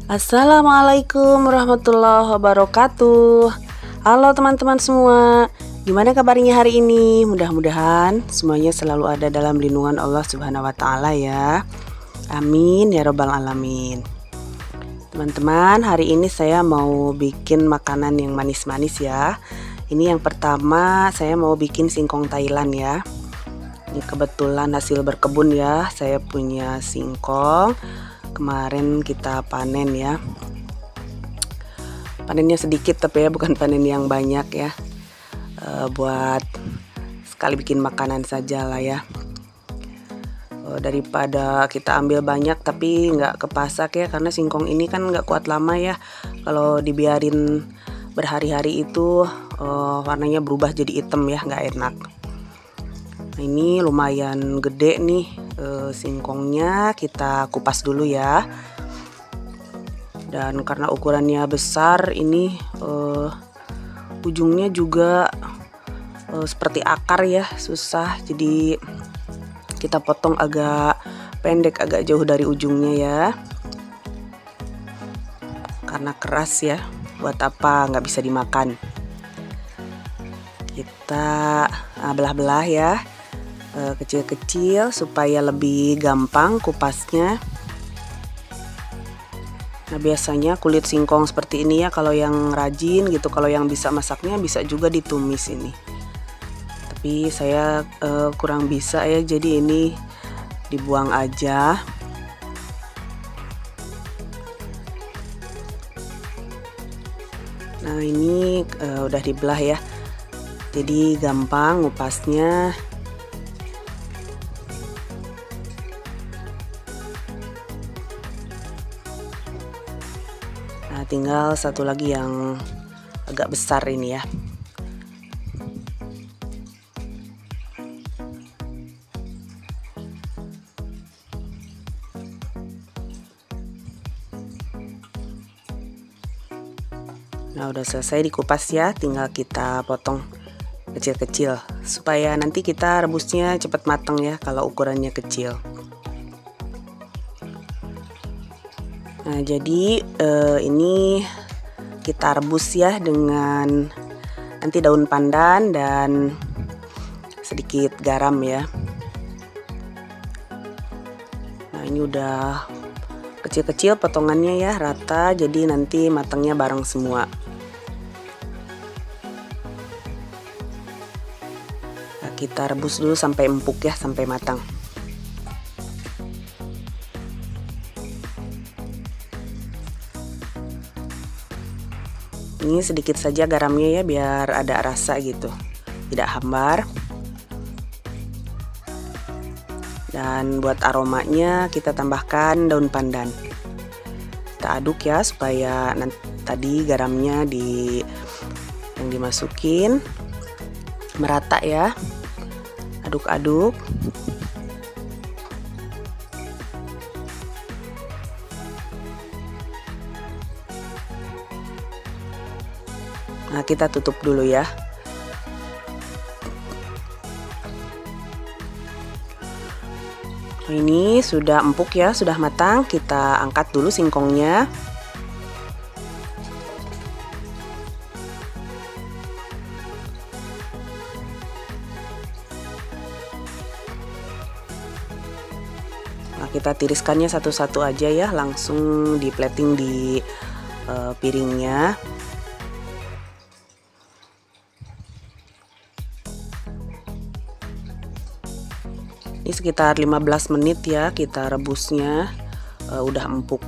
Assalamualaikum warahmatullahi wabarakatuh. Halo teman-teman semua, gimana kabarnya hari ini? Mudah-mudahan semuanya selalu ada dalam lindungan Allah Subhanahu wa Ta'ala ya. Amin ya Rabbal 'Alamin. Teman-teman, hari ini saya mau bikin makanan yang manis-manis ya. Ini yang pertama, saya mau bikin singkong Thailand ya. Ini kebetulan hasil berkebun ya. Saya punya singkong. Kemarin kita panen ya. Panennya sedikit tapi ya bukan panen yang banyak ya. Buat sekali bikin makanan saja lah ya. Daripada kita ambil banyak tapi nggak kepasak ya, karena singkong ini kan nggak kuat lama ya. Kalau dibiarin berhari-hari itu warnanya berubah jadi hitam ya, nggak enak. Nah, ini lumayan gede nih singkongnya, kita kupas dulu ya. Dan karena ukurannya besar, ini ujungnya juga seperti akar ya, susah. Jadi kita potong agak pendek, agak jauh dari ujungnya ya. Karena keras ya, buat apa nggak bisa dimakan. Kita belah-belah ya. Kecil-kecil supaya lebih gampang kupasnya. Nah, biasanya kulit singkong seperti ini ya, kalau yang rajin gitu, kalau yang bisa masaknya bisa juga ditumis ini. Tapi saya kurang bisa ya, jadi ini dibuang aja. Nah, ini udah dibelah ya. Jadi gampang ngupasnya. Nah, tinggal satu lagi yang agak besar ini ya. Nah, udah selesai dikupas ya, tinggal kita potong kecil-kecil supaya nanti kita rebusnya cepat matang ya kalau ukurannya kecil. Nah, jadi ini kita rebus ya dengan nanti daun pandan dan sedikit garam ya. Nah, ini udah kecil-kecil potongannya ya, rata, jadi nanti matangnya bareng semua. Nah, kita rebus dulu sampai empuk ya, sampai matang. Ini sedikit saja garamnya ya, biar ada rasa gitu, tidak hambar. Dan buat aromanya kita tambahkan daun pandan. Kita aduk ya supaya nanti tadi garamnya yang dimasukin merata ya. Aduk-aduk. Nah, kita tutup dulu ya. Ini sudah empuk ya, sudah matang. Kita angkat dulu singkongnya. Nah, kita tiriskannya satu-satu aja ya, langsung di plating di piringnya. Ini sekitar 15 menit ya kita rebusnya, udah empuk.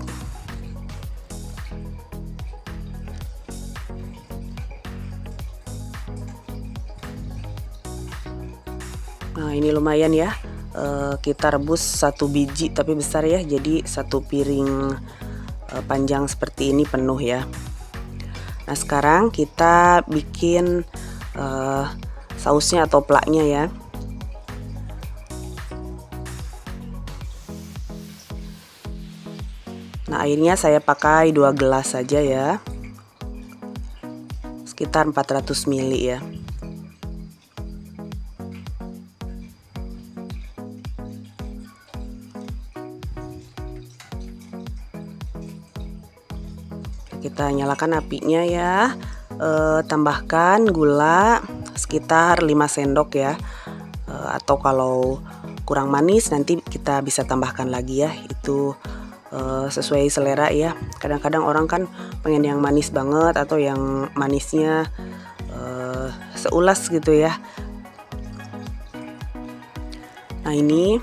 Nah, ini lumayan ya, kita rebus satu biji tapi besar ya, jadi satu piring panjang seperti ini penuh ya. Nah, sekarang kita bikin sausnya atau plaknya ya. Nah, airnya saya pakai 2 gelas saja ya, sekitar 400 ml ya. kita nyalakan apinya ya. Tambahkan gula sekitar 5 sendok ya. Atau kalau kurang manis nanti kita bisa tambahkan lagi ya. Itu sesuai selera ya. Kadang-kadang orang kan pengen yang manis banget atau yang manisnya seulas gitu ya. Nah ini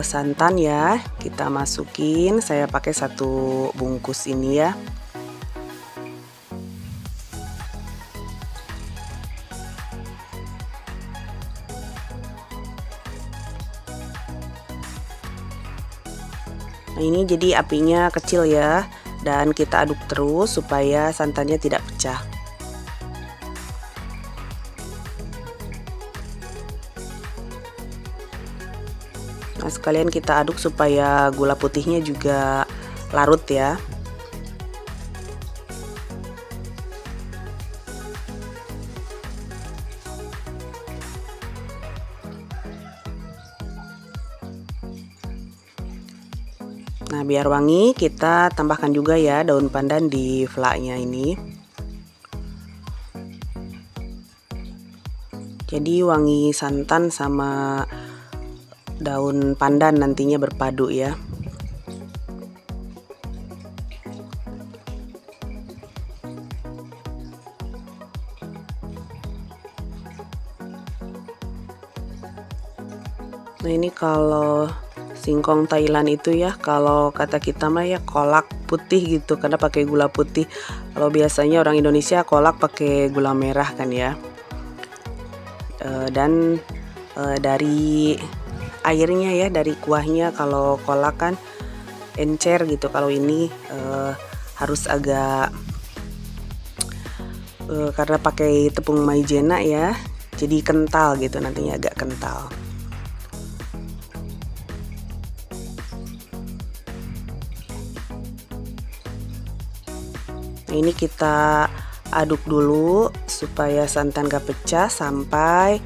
santan ya, kita masukin. Saya pakai 1 bungkus ini ya. Nah ini jadi apinya kecil ya, dan kita aduk terus supaya santannya tidak pecah. Nah sekalian kita aduk supaya gula putihnya juga larut ya. Nah biar wangi kita tambahkan juga ya daun pandan di vlaknya ini. Jadi wangi santan sama daun pandan nantinya berpadu ya. Nah ini kalau singkong Thailand itu ya, kalau kata kita mah ya kolak putih gitu, karena pakai gula putih. Kalau biasanya orang Indonesia kolak pakai gula merah kan ya. Dan dari airnya ya, dari kuahnya, kalau kolak kan encer gitu. Kalau ini harus agak karena pakai tepung maizena ya, jadi kental gitu, nantinya agak kental. Nah ini kita aduk dulu supaya santan gak pecah sampai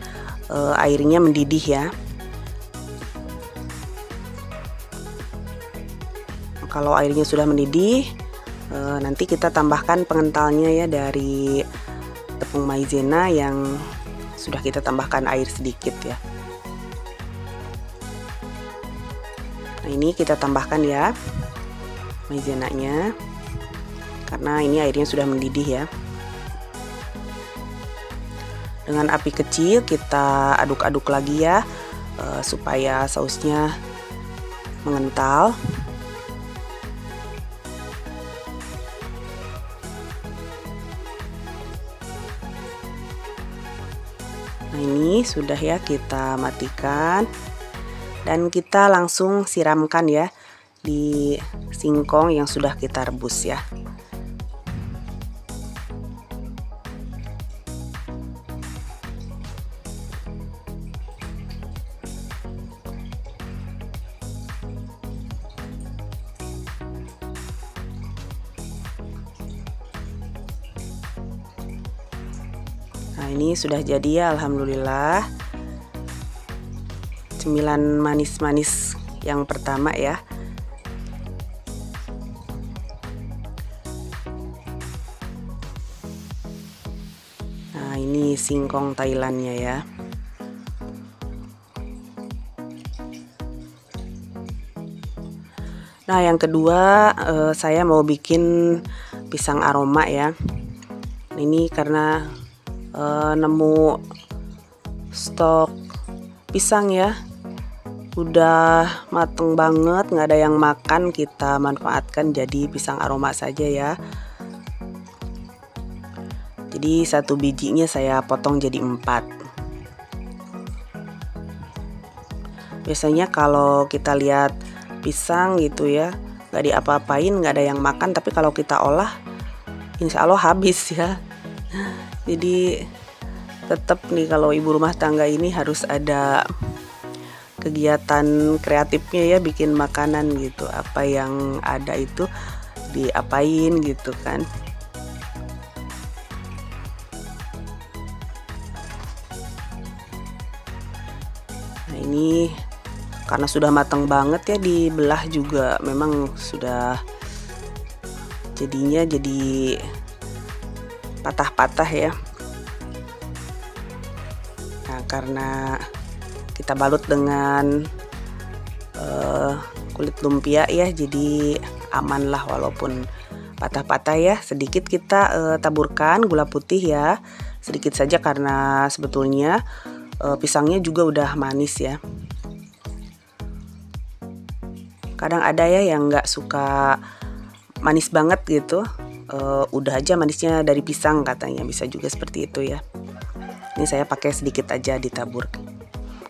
airnya mendidih ya. Kalau airnya sudah mendidih, nanti kita tambahkan pengentalnya ya dari tepung maizena yang sudah kita tambahkan air sedikit ya. Nah ini kita tambahkan ya maizenanya, karena ini airnya sudah mendidih ya. Dengan api kecil kita aduk-aduk lagi ya, supaya sausnya mengental. Nah ini sudah ya, kita matikan dan kita langsung siramkan ya di singkong yang sudah kita rebus ya. Nah ini sudah jadi ya, alhamdulillah, cemilan manis-manis yang pertama ya. Nah ini singkong Thailandnya ya. Nah yang kedua saya mau bikin pisang aroma ya. Ini karena nemu stok pisang ya, udah mateng banget, nggak ada yang makan, kita manfaatkan jadi pisang aroma saja ya. Jadi 1 bijinya saya potong jadi 4. Biasanya kalau kita lihat pisang gitu ya, nggak diapa-apain, nggak ada yang makan, tapi kalau kita olah insya Allah habis ya. Jadi tetap nih kalau ibu rumah tangga ini harus ada kegiatan kreatifnya ya, bikin makanan gitu, apa yang ada itu diapain gitu kan. Nah ini karena sudah matang banget ya, dibelah juga memang sudah jadinya jadi patah-patah ya. Nah, karena kita balut dengan kulit lumpia ya, jadi aman lah walaupun patah-patah ya. Sedikit kita taburkan gula putih ya, sedikit saja karena sebetulnya pisangnya juga udah manis ya. Kadang ada ya yang nggak suka manis banget gitu, udah aja manisnya dari pisang katanya, bisa juga seperti itu ya. Ini saya pakai sedikit aja ditabur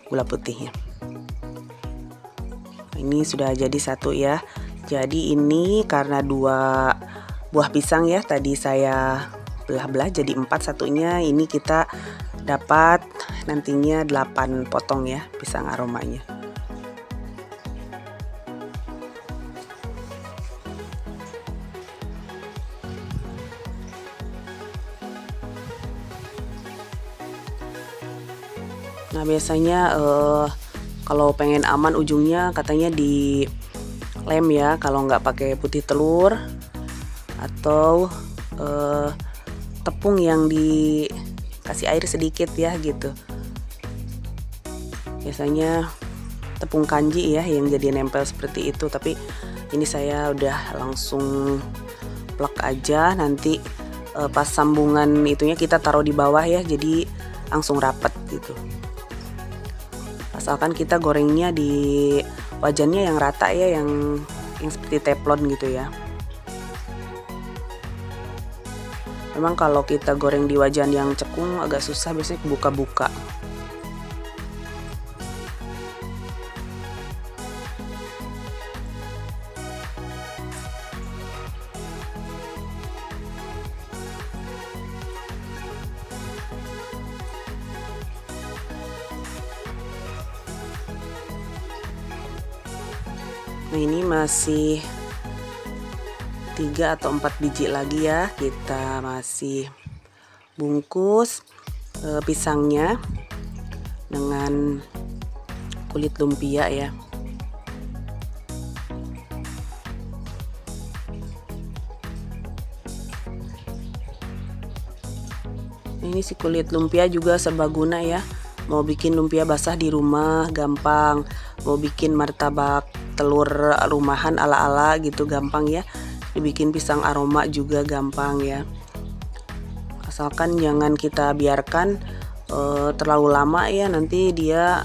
gula putihnya. Ini sudah jadi satu ya. Jadi ini karena 2 buah pisang ya, tadi saya belah-belah jadi 4 satunya. Ini kita dapat nantinya 8 potong ya pisang aromanya. Nah, biasanya kalau pengen aman ujungnya katanya di lem ya, kalau nggak pakai putih telur atau tepung yang dikasih air sedikit ya gitu. Biasanya tepung kanji ya yang jadi nempel seperti itu, tapi ini saya udah langsung plak aja, nanti pas sambungan itunya kita taruh di bawah ya, jadi langsung rapet gitu. Asalkan kita gorengnya di wajannya yang rata ya, yang seperti teflon gitu ya. Memang kalau kita goreng di wajan yang cekung agak susah, biasanya buka-buka. Nah, ini masih 3 atau 4 biji lagi ya, kita masih bungkus pisangnya dengan kulit lumpia ya. Ini si kulit lumpia juga serbaguna ya, mau bikin lumpia basah di rumah gampang, mau bikin martabak telur rumahan ala-ala gitu gampang ya, dibikin pisang aroma juga gampang ya. Asalkan jangan kita biarkan terlalu lama ya, nanti dia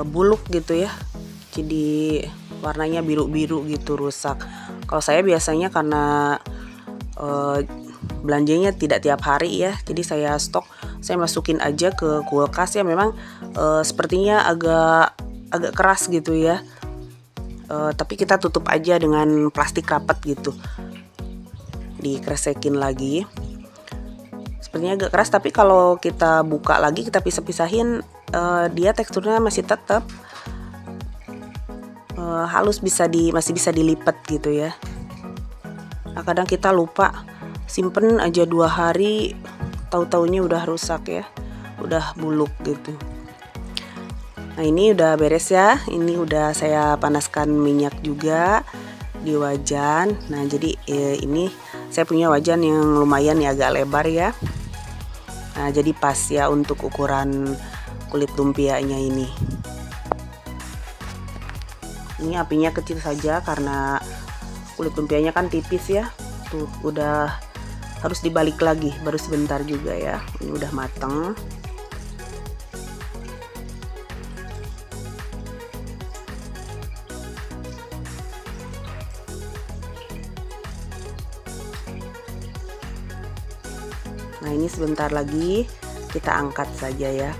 buluk gitu ya, jadi warnanya biru-biru gitu, rusak. Kalau saya biasanya karena belanjanya tidak tiap hari ya, jadi saya stok, saya masukin aja ke kulkas ya. Memang sepertinya agak keras gitu ya, tapi kita tutup aja dengan plastik rapat gitu, dikresekin lagi. Sepertinya agak keras, tapi kalau kita buka lagi, kita pisah-pisahin, dia teksturnya masih tetap halus, masih bisa dilipat gitu ya. Nah, kadang kita lupa simpen aja 2 hari, tahu-taunya udah rusak ya, udah buluk gitu. Nah, ini udah beres ya, ini udah saya panaskan minyak juga di wajan. Nah, jadi ini saya punya wajan yang lumayan ya, agak lebar ya. Nah, jadi pas ya untuk ukuran kulit lumpianya ini. Ini apinya kecil saja karena kulit lumpianya kan tipis ya. Tuh, udah harus dibalik lagi, baru sebentar juga ya. Ini udah mateng. Nah, ini sebentar lagi kita angkat saja ya.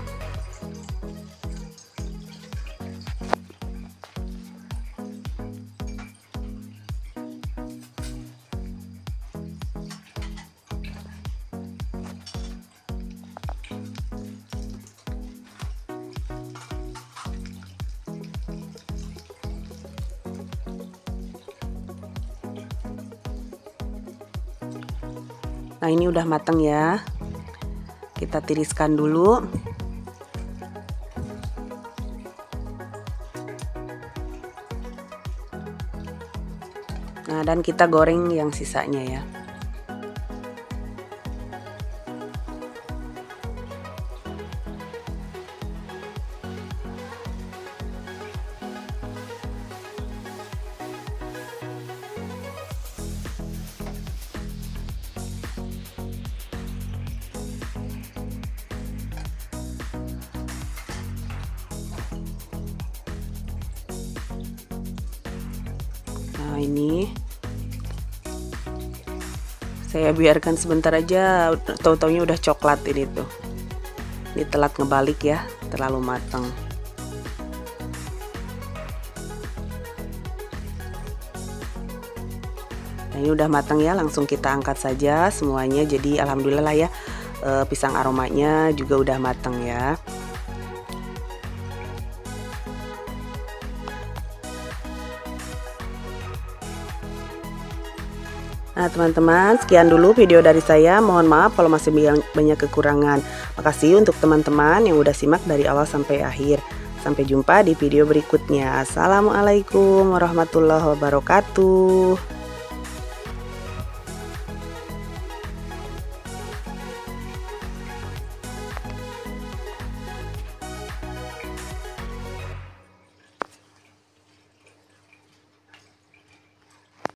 Nah, ini udah mateng ya. Kita tiriskan dulu. Nah, dan kita goreng yang sisanya ya. Nah, ini saya biarkan sebentar aja, tahu-taunya udah coklat ini tuh. Ini telat ngebalik ya, terlalu matang. Nah, ini udah matang ya, langsung kita angkat saja semuanya. Jadi alhamdulillah lah ya, pisang aromanya juga udah matang ya. Nah teman-teman, sekian dulu video dari saya. Mohon maaf kalau masih banyak kekurangan. Makasih untuk teman-teman yang udah simak dari awal sampai akhir. Sampai jumpa di video berikutnya. Assalamualaikum warahmatullahi wabarakatuh.